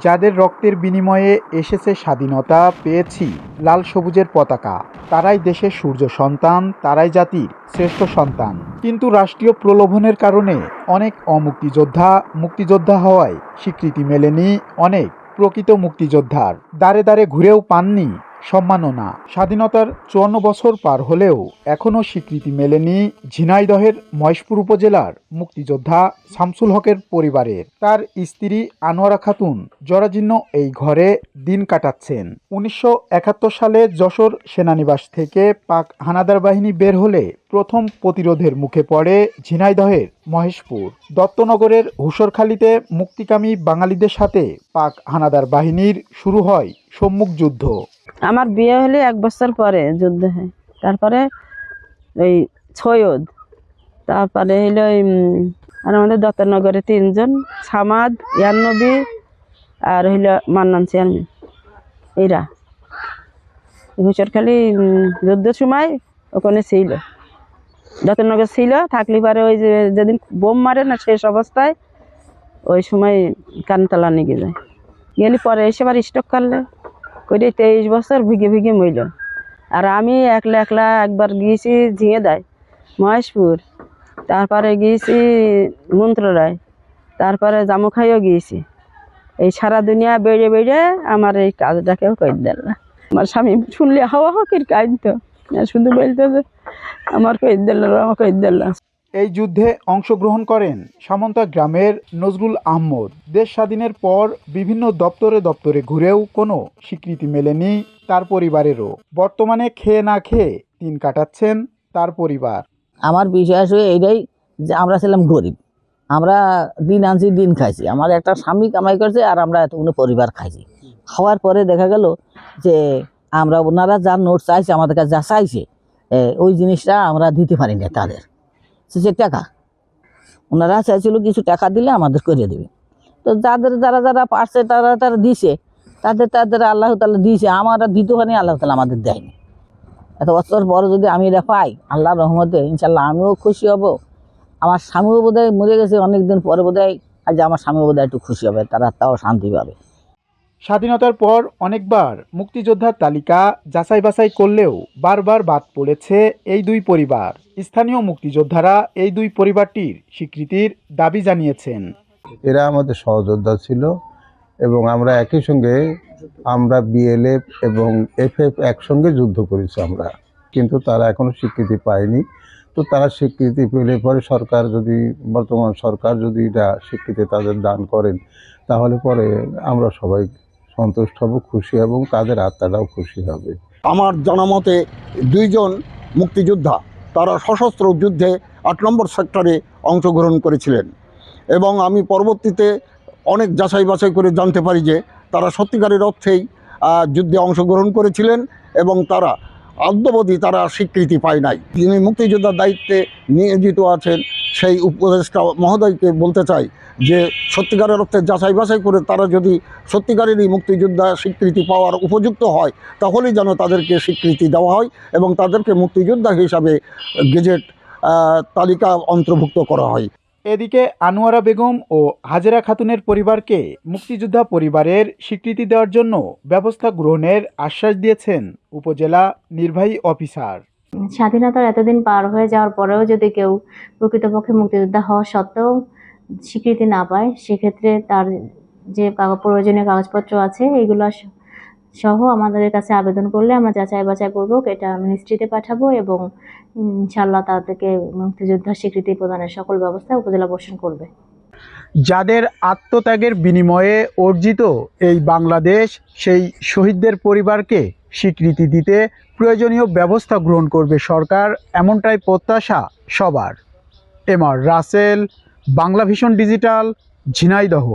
যাদের রক্তের বিনিময়ে এসেছে স্বাধীনতা, পেয়েছি লাল সবুজের পতাকা, তারাই দেশের সূর্য সন্তান, তারাই জাতির শ্রেষ্ঠ সন্তান। কিন্তু রাষ্ট্রীয় প্রলোভনের কারণে অনেক মুক্তিযোদ্ধা হওয়ায় স্বীকৃতি মেলেনি অনেক প্রকৃত মুক্তিযোদ্ধার। দ্বারে দ্বারে ঘুরেও পাননি সম্মাননা। স্বাধীনতার ৫৪ বছর পার হলেও এখনও স্বীকৃতি মেলেনি ঝিনাইদহের মহেশপুর উপজেলার মুক্তিযোদ্ধা শামসুল হকের পরিবারের। তার স্ত্রী আনোয়ারা খাতুন জরাজীর্ণ এই ঘরে দিন কাটাচ্ছেন। ১৯৭১ সালে যশোর সেনানিবাস থেকে পাক হানাদার বাহিনী বের হলে প্রথম প্রতিরোধের মুখে পড়ে ঝিনাইদহের মহেশপুর। দত্তনগরের হুসরখালীতে মুক্তিকামী বাঙালিদের সাথে পাক হানাদার বাহিনীর শুরু হয় সম্মুখ যুদ্ধ। আমার বিয়ে হলে ১ বছর পরে যুদ্ধ হয়। তারপরে ওই সৈয়দ, তারপরে হইলো আর আমাদের দত্তনগরে ৩ জন, সামাদ, ইয়ান্নবী আর হইলো মান্নান চেয়ারম্যান। এরা হুসরখালী যুদ্ধের সময় ওখানে ছিল, দত্তনগর ছিল। থাকলে পারে ওই যে যেদিন বোম মারে না শেষ অবস্থায়, ওই সময় কানতলা নিয়ে যায়। গেলে পরে এসে আবার স্টক করলে করে ২৩ বছর ভিগে মইল। আর আমি একলা একবার গিয়েছি ঝিঙে দেয় মহেশপুর, তারপরে গিয়েছি মন্ত্ররায়, তারপরে জামুখাইও গিয়েছি। এই সারা দুনিয়া বেড়ে আমার এই কাজটাকেও করে দিল না। আমার স্বামী শুনলে হাওয়া হকির কাঁদতো, শুধু বলতো যে আমার করে দিল, আমার করে দিল। এই যুদ্ধে অংশগ্রহণ করেন সামন্তা গ্রামের নজরুল আহমদ। দেশ স্বাধীনের পর বিভিন্ন দপ্তরে ঘুরেও কোনো স্বীকৃতি মেলেনি তার পরিবারেরও। বর্তমানে খেয়ে না খেয়ে দিন কাটাচ্ছেন তার পরিবার। আমার বিশ্বাস হয়ে এইটাই যে আমরা ছিলাম গরিব, আমরা দিন আনছি দিন খাইছি। আমার একটা স্বামী কামাই করছে আর আমরা এতগুলো পরিবার খাইছি। খাওয়ার পরে দেখা গেল যে আমরা ওনারা যা নোট চাইছে, আমাদের কাছে যা চাইছে ওই জিনিসটা আমরা দিতে পারি না তাদের। সে টাকা ওনারা চাইছিল কিছু টাকা দিলে আমাদের করে দেবে। তো যারা পারছে তারা দিছে, তাদের আল্লাহ তাআলা দিয়েছে। আমরা দিতে পারি, আল্লাহ তাআলা আমাদের দেয়নি। এত বছর পরে যদি আমি এটা পাই আল্লাহর রহমতে, ইনশাল্লাহ আমিও খুশি হব। আমার স্বামীও বোধহয় মরে গেছে অনেকদিন পরে, বোধহয় আজ আমার স্বামীও বোধহয় একটু খুশি হবে, তাও শান্তি পাবে। স্বাধীনতার পর অনেকবার মুক্তিযোদ্ধার তালিকা যাচাই বাছাই করলেও বারবার বাদ পড়েছে এই দুই পরিবার। স্থানীয় মুক্তিযোদ্ধারা এই দুই পরিবারটির স্বীকৃতির দাবি জানিয়েছেন। এরা আমাদের সহযোদ্ধা ছিল এবং আমরা একই সঙ্গে আমরা বিএলএফ এবং এফএফ একসঙ্গে যুদ্ধ করেছি আমরা, কিন্তু তারা এখনো স্বীকৃতি পায়নি। তো তারা স্বীকৃতি পেলে পরে বর্তমান সরকার যদি এটা স্বীকৃতি তাদের দান করেন, তাহলে পরে আমরা সবাই সন্তুষ্ট হব, খুশি এবং তাদের আত্মাটাও খুশি হবে। আমার জানা মতে 2 জন মুক্তিযোদ্ধা তারা সশস্ত্র যুদ্ধে 8 নম্বর সেক্টরে অংশগ্রহণ করেছিলেন এবং আমি পরবর্তীতে অনেক যাচাই বাছাই করে জানতে পারি যে তারা সত্যিকারের অর্থেই যুদ্ধে অংশগ্রহণ করেছিলেন এবং তারা আদ্যবধি তারা স্বীকৃতি পায় নাই। যিনি মুক্তিযোদ্ধার দায়িত্বে নিয়োজিত আছেন সেই উপদেষ্টা মহোদয়কে বলতে চাই যে সত্যিকারের অর্থে যাচাই বাছাই করে তারা যদি সত্যিকারেরই মুক্তিযোদ্ধা স্বীকৃতি পাওয়ার উপযুক্ত হয়, তাহলেই যেন তাদেরকে স্বীকৃতি দেওয়া হয় এবং তাদেরকে মুক্তিযোদ্ধা হিসাবে গেজেট তালিকা অন্তর্ভুক্ত করা হয়। এদিকে আনোয়ারা বেগম ও হাজেরা খাতুনের পরিবারকে মুক্তিযোদ্ধা পরিবারের স্বীকৃতি দেওয়ার জন্য ব্যবস্থা গ্রহণের আশ্বাস দিয়েছেন উপজেলা নির্বাহী অফিসার। স্বাধীনতার এতদিন পার হয়ে যাওয়ার পরেও যদি কেউ প্রকৃতপক্ষে মুক্তিযোদ্ধা হওয়া সত্ত্বেও স্বীকৃতি না পায়, সেক্ষেত্রে তার যে প্রয়োজনীয় কাগজপত্র আছে এগুলো সহ আমাদের কাছে আবেদন করলে আমরা যাচাই বাছাই করবো, এটা মিনিস্ট্রিতে পাঠাবো এবং ইনশাআল্লাহ তাদেরকে মুক্তিযোদ্ধা স্বীকৃতি প্রদানের সকল ব্যবস্থা উপজেলা প্রশাসন করবে। যাদের আত্মত্যাগের বিনিময়ে অর্জিত এই বাংলাদেশ, সেই শহীদদের পরিবারকে স্বীকৃতি দিতে প্রয়োজনীয় ব্যবস্থা গ্রহণ করবে সরকার, এমনটাই প্রত্যাশা সবার। MR Rasel, Bangla Vision digital, Jhenaidah.